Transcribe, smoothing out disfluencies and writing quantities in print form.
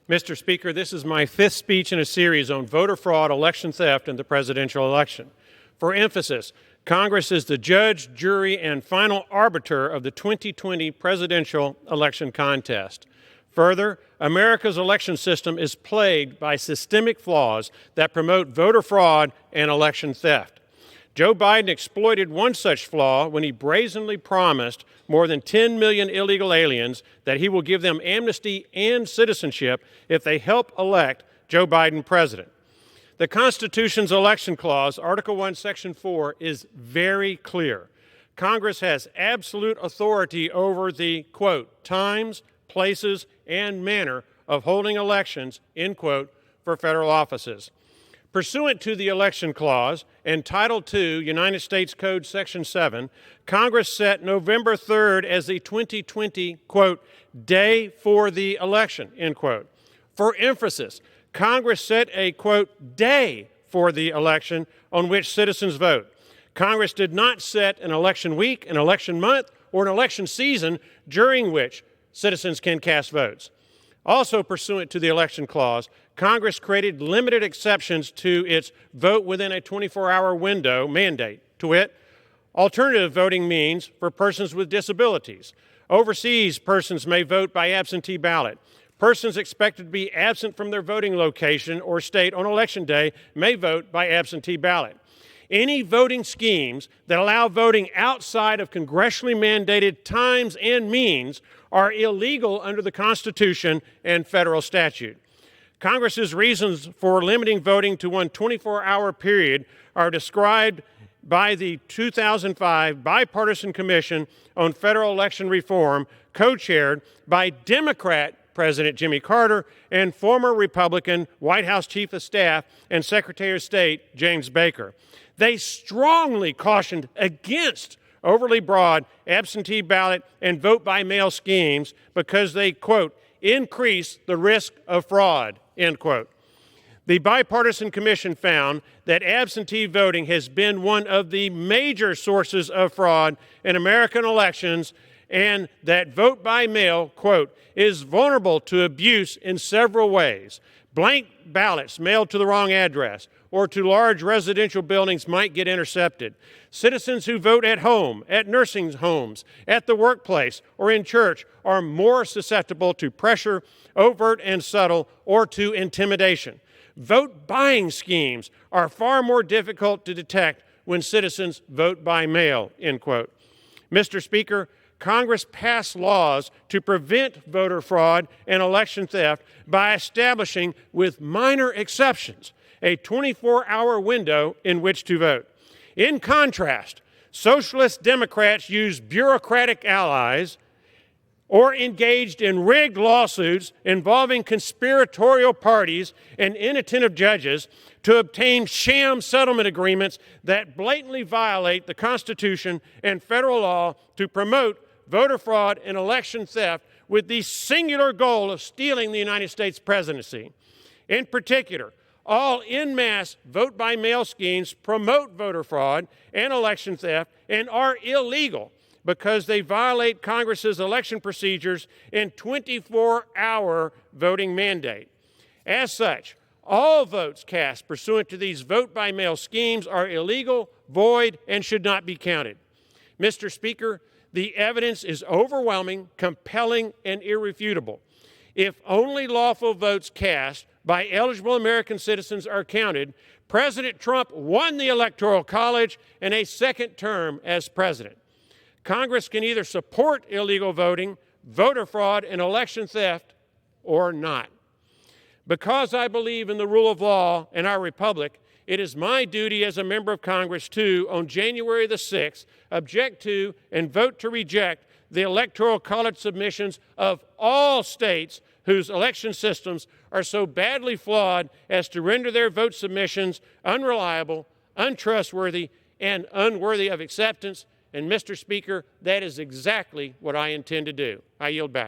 Mr. Speaker, this is my fifth speech in a series on voter fraud, election theft, and the presidential election. For emphasis, Congress is the judge, jury, and final arbiter of the 2020 presidential election contest. Further, America's election system is plagued by systemic flaws that promote voter fraud and election theft. Joe Biden exploited one such flaw when he brazenly promised more than 10 million illegal aliens that he will give them amnesty and citizenship if they help elect Joe Biden president. The Constitution's election clause, Article 1, Section 4, is very clear. Congress has absolute authority over the, quote, times, places, and manner of holding elections, end quote, for federal offices. Pursuant to the Election Clause and Title II, United States Code Section 7, Congress set November 3rd as the 2020, quote, day for the election, end quote. For emphasis, Congress set a, quote, day for the election on which citizens vote. Congress did not set an election week, an election month, or an election season during which citizens can cast votes. Also pursuant to the Election Clause, Congress created limited exceptions to its vote within a 24-hour window mandate, to wit, alternative voting means for persons with disabilities. Overseas persons may vote by absentee ballot. Persons expected to be absent from their voting location or state on Election Day may vote by absentee ballot. Any voting schemes that allow voting outside of congressionally mandated times and means are illegal under the Constitution and federal statute. Congress's reasons for limiting voting to one 24-hour period are described by the 2005 Bipartisan Commission on Federal Election Reform, co-chaired by Democrat President Jimmy Carter and former Republican White House Chief of Staff and Secretary of State James Baker. They strongly cautioned against overly broad absentee ballot and vote-by-mail schemes because they, quote, increase the risk of fraud, end quote. The Bipartisan Commission found that absentee voting has been one of the major sources of fraud in American elections and that vote-by-mail, quote, is vulnerable to abuse in several ways. Blank ballots mailed to the wrong address or to large residential buildings might get intercepted. Citizens who vote at home, at nursing homes, at the workplace, or in church are more susceptible to pressure, overt and subtle, or to intimidation. Vote buying schemes are far more difficult to detect when citizens vote by mail, end quote. Mr. Speaker, Congress passed laws to prevent voter fraud and election theft by establishing, with minor exceptions, a 24-hour window in which to vote. In contrast, socialist Democrats used bureaucratic allies or engaged in rigged lawsuits involving conspiratorial parties and inattentive judges to obtain sham settlement agreements that blatantly violate the Constitution and federal law to promote voter fraud and election theft with the singular goal of stealing the United States presidency. In particular, all en masse vote-by-mail schemes promote voter fraud and election theft and are illegal because they violate Congress's election procedures and 24-hour voting mandate. As such, all votes cast pursuant to these vote-by-mail schemes are illegal, void, and should not be counted. Mr. Speaker, the evidence is overwhelming, compelling, and irrefutable. If only lawful votes cast by eligible American citizens are counted, President Trump won the Electoral College and a second term as president. Congress can either support illegal voting, voter fraud, and election theft, or not. Because I believe in the rule of law in our republic, it is my duty as a member of Congress to, on January the 6th, object to and vote to reject the Electoral College submissions of all states whose election systems are so badly flawed as to render their vote submissions unreliable, untrustworthy, and unworthy of acceptance. And, Mr. Speaker, that is exactly what I intend to do. I yield back.